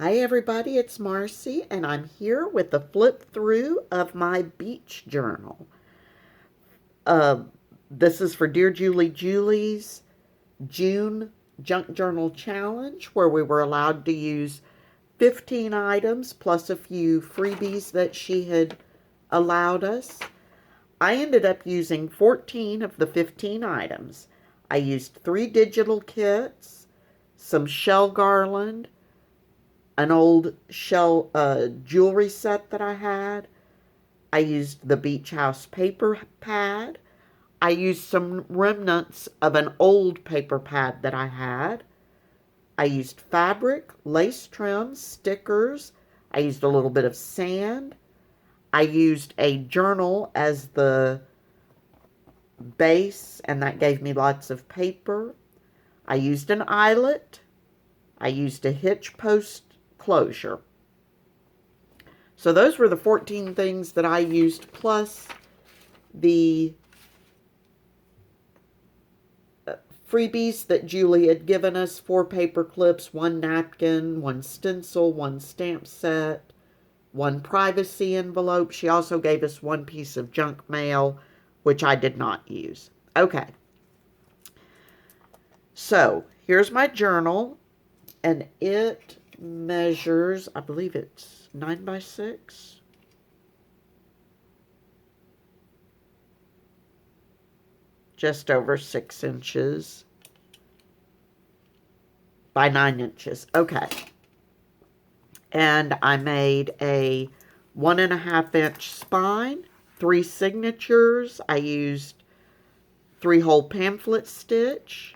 Hi everybody, it's Marcy and I'm here with the flip through of my beach journal. Uh, this is for Dear Julie Julie's June Junk Journal Challenge where we were allowed to use 15 items plus a few freebies that she had allowed us. I ended up using 14 of the 15 items. I used 3 digital kits, some shell garland, an old shell jewelry set that I had. I used the beach house paper pad. I used some remnants of an old paper pad that I had. I used fabric, lace trims, stickers. I used a little bit of sand. I used a journal as the base, and that gave me lots of paper. I used an eyelet. I used a hitch post closure. So those were the 14 things that I used, plus the freebies that Julie had given us: 4 paper clips, 1 napkin, 1 stencil, 1 stamp set, 1 privacy envelope. She also gave us 1 piece of junk mail, which I did not use. Okay. So here's my journal, and it measures, I believe it's 9 by 6. Just over 6 inches by 9 inches. Okay. And I made a 1.5 inch spine, 3 signatures. I used 3-hole pamphlet stitch.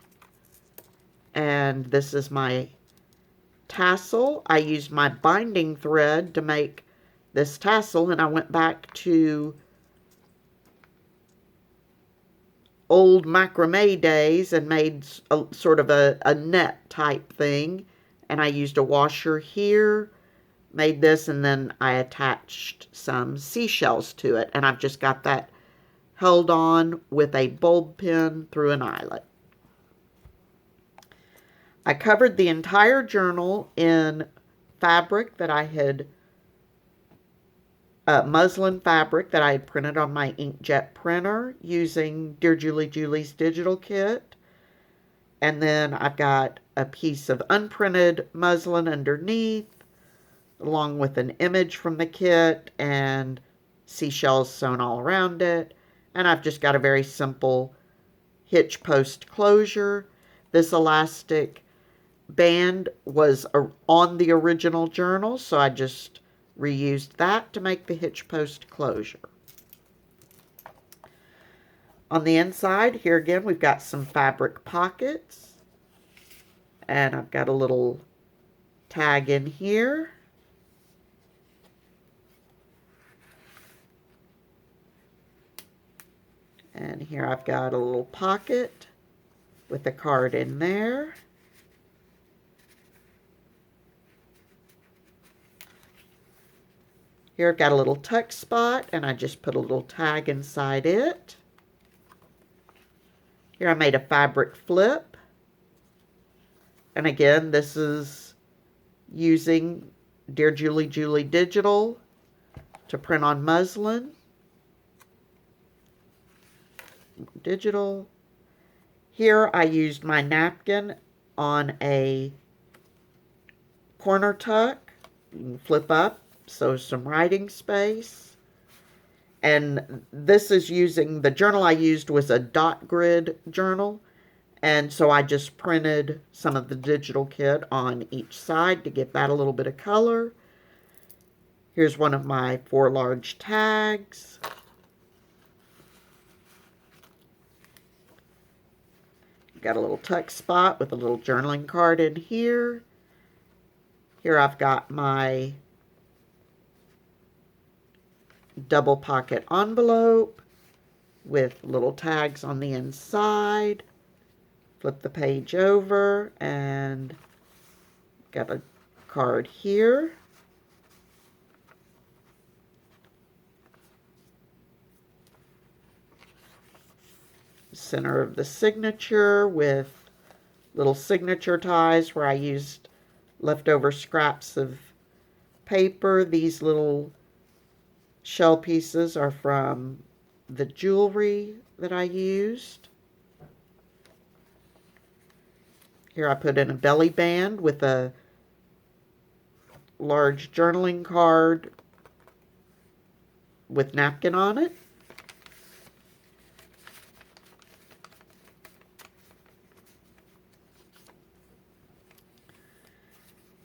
And this is my tassel. I used my binding thread to make this tassel, and I went back to old macrame days and made a sort of a net type thing. And I used a washer here, made this, and then I attached some seashells to it. And I've just got that held on with a bulb pin through an eyelet. I covered the entire journal in fabric that I had, muslin fabric that I had printed on my inkjet printer using Dear Julie Julie's digital kit. And then I've got a piece of unprinted muslin underneath, along with an image from the kit and seashells sewn all around it. And I've just got a very simple hitch post closure. This elastic band was on the original journal, so I just reused that to make the hitch post closure. On the inside, here again, we've got some fabric pockets, and I've got a little tag in here. And here I've got a little pocket with a card in there. Here I've got a little tuck spot, and I just put a little tag inside it. Here I made a fabric flip. And again, this is using Dear Julie Julie Digital to print on muslin. Digital. Here I used my napkin on a corner tuck. You can flip up, so some writing space. And this is using, the journal I used was a dot grid journal. And so I just printed some of the digital kit on each side to give that a little bit of color. Here's one of my 4 large tags. Got a little tuck spot with a little journaling card in here. Here I've got my double pocket envelope with little tags on the inside. Flip the page over and got a card here. Center of the signature with little signature ties where I used leftover scraps of paper. These little shell pieces are from the jewelry that I used. Here I put in a belly band with a large journaling card with napkin on it.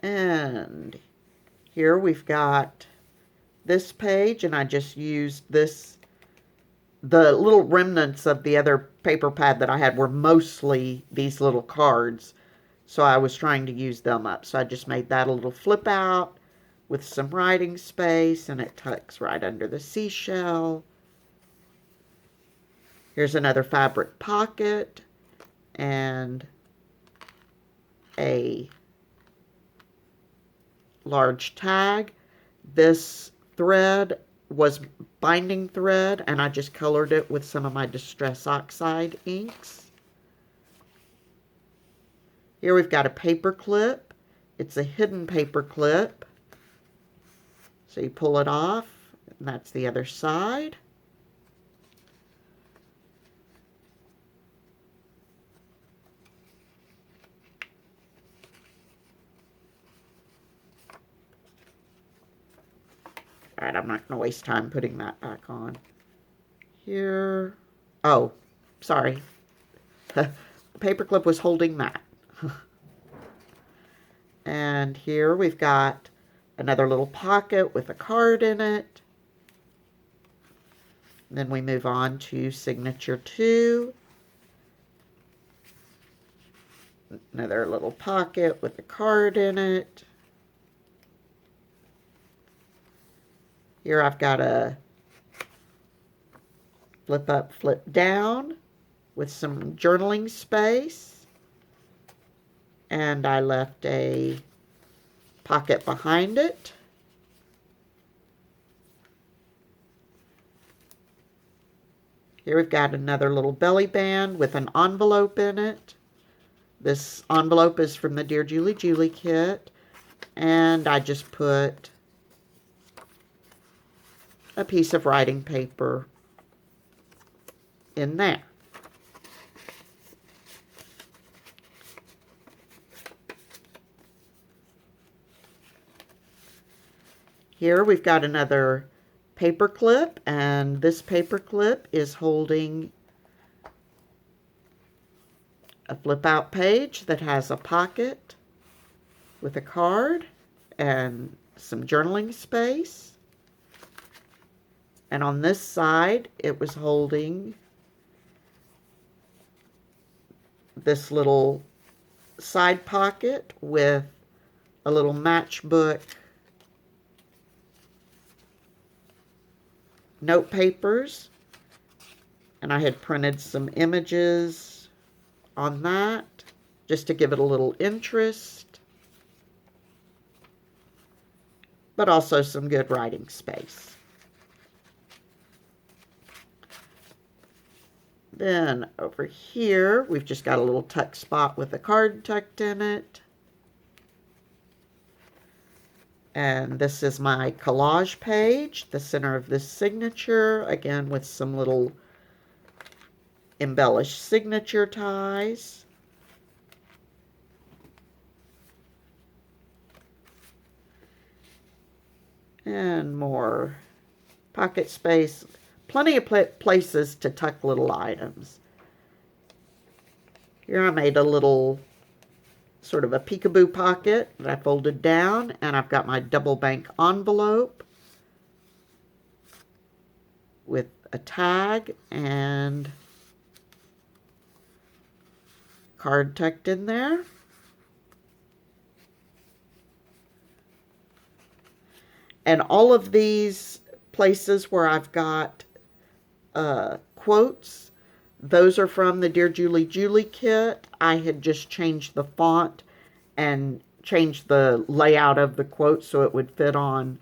And here we've got this page, and I just used this. The little remnants of the other paper pad that I had were mostly these little cards, so I was trying to use them up. So I just made that a little flip out with some writing space, and it tucks right under the seashell. Here's another fabric pocket and a large tag. This thread was binding thread, and I just colored it with some of my Distress Oxide inks. Here we've got a paper clip. It's a hidden paper clip. So you pull it off, and that's the other side. All right, I'm not going to waste time putting that back on. Here, oh, sorry. The paperclip was holding that. And here we've got another little pocket with a card in it. Then we move on to signature 2. Another little pocket with a card in it. Here I've got a flip up, flip down with some journaling space. And I left a pocket behind it. Here we've got another little belly band with an envelope in it. This envelope is from the Dear Julie Julie kit. And I just put a piece of writing paper in there. Here we've got another paper clip, and this paper clip is holding a flip out page that has a pocket with a card and some journaling space. And on this side, it was holding this little side pocket with a little matchbook note papers. And I had printed some images on that just to give it a little interest, but also some good writing space. Then over here, we've just got a little tuck spot with a card tucked in it. And this is my collage page, the center of this signature, again with some little embellished signature ties. And more pocket space. Plenty of places to tuck little items. Here I made a little sort of a peekaboo pocket that I folded down, and I've got my double bank envelope with a tag and card tucked in there. And all of these places where I've got quotes, those are from the Dear Julie Julie kit. I had just changed the font and changed the layout of the quote so it would fit on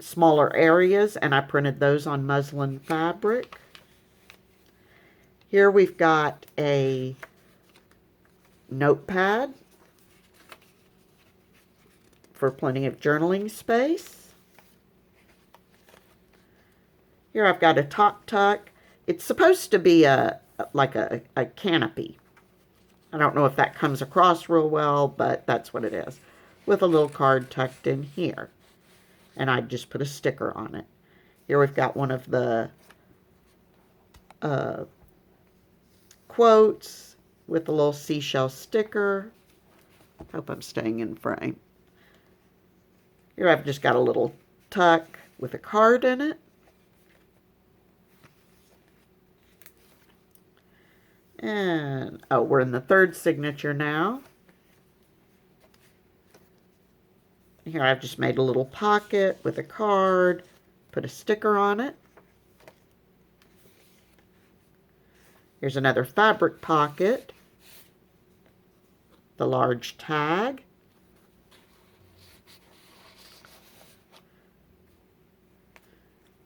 smaller areas, and I printed those on muslin fabric. Here we've got a notepad for plenty of journaling space. Here I've got a top tuck. It's supposed to be like a canopy. I don't know if that comes across real well, but that's what it is. With a little card tucked in here. And I just put a sticker on it. Here we've got one of the quotes with a little seashell sticker. Hope I'm staying in frame. Here I've just got a little tuck with a card in it. And, oh, we're in the third signature now. Here I've just made a little pocket with a card, put a sticker on it. Here's another fabric pocket, the large tag.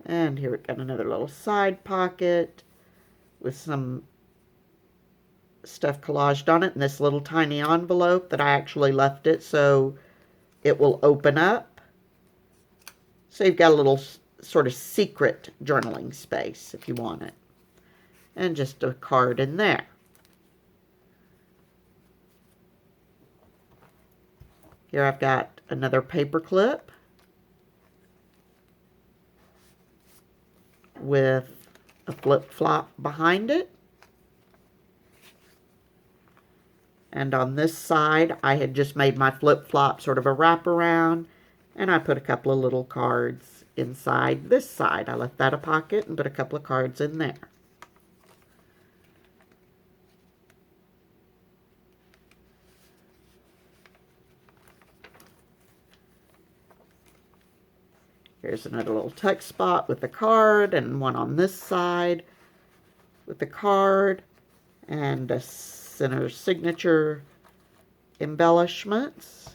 And here we've got another little side pocket with some stuff collaged on it, and this little tiny envelope that I actually left it so it will open up. So you've got a little sort of secret journaling space if you want it. And just a card in there. Here I've got another paper clip with a flip-flop behind it. And on this side, I had just made my flip-flop sort of a wraparound, and I put a couple of little cards inside this side. I left that a pocket and put a couple of cards in there. Here's another little tuck spot with a card, and one on this side with the card, and a center signature embellishments.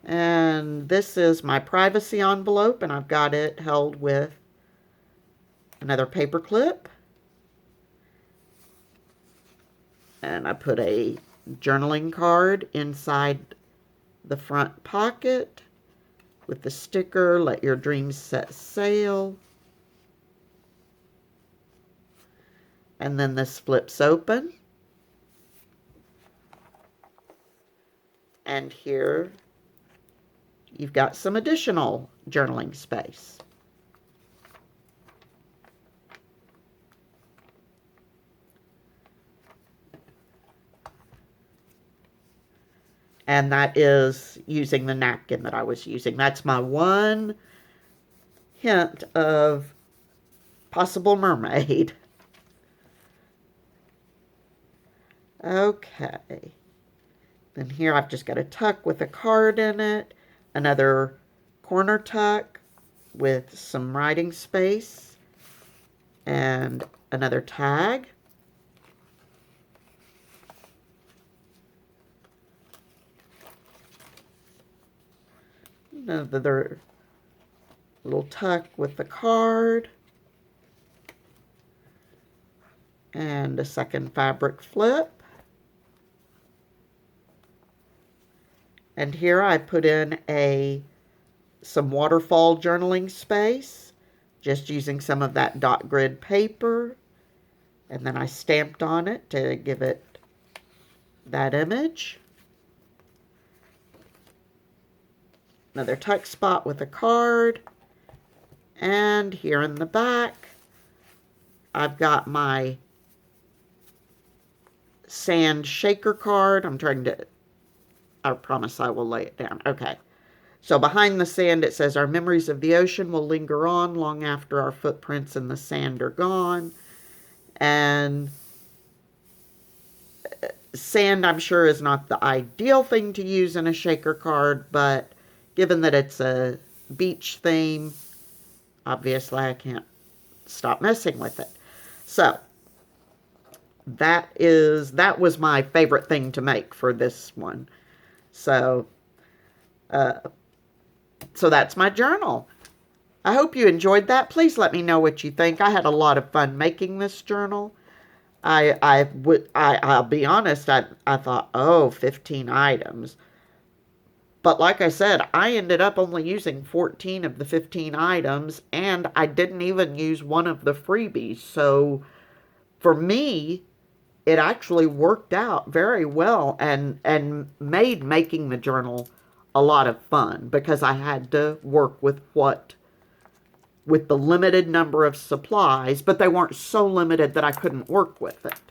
And this is my privacy envelope, and I've got it held with another paper clip. And I put a journaling card inside the front pocket with the sticker, "Let your dreams set sail." And then this flips open. And here you've got some additional journaling space. And that is using the napkin that I was using. That's my one hint of possible mermaid. Okay. Then here I've just got a tuck with a card in it. Another corner tuck with some writing space. And another tag. Another little tuck with the card. And a second fabric flip. And here I put in some waterfall journaling space, just using some of that dot grid paper. And then I stamped on it to give it that image. Another tuck spot with a card. And here in the back, I've got my sand shaker card. I promise I will lay it down. Okay. So behind the sand, it says, "Our memories of the ocean will linger on long after our footprints in the sand are gone." And sand, I'm sure, is not the ideal thing to use in a shaker card, but given that it's a beach theme, obviously I can't stop messing with it. So that was my favorite thing to make for this one. So that's my journal. I hope you enjoyed that. Please let me know what you think. I had a lot of fun making this journal. I'll be honest, I thought, oh, 15 items. But like I said, I ended up only using 14 of the 15 items, and I didn't even use one of the freebies. So for me, it actually worked out very well and made making the journal a lot of fun because I had to work with the limited number of supplies, but they weren't so limited that I couldn't work with it.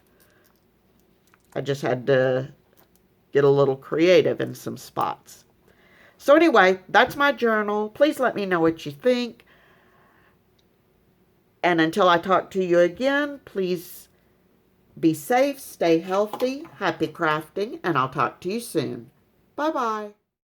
I just had to get a little creative in some spots. So anyway, that's my journal. Please let me know what you think. And until I talk to you again, please be safe, stay healthy, happy crafting, and I'll talk to you soon. Bye-bye.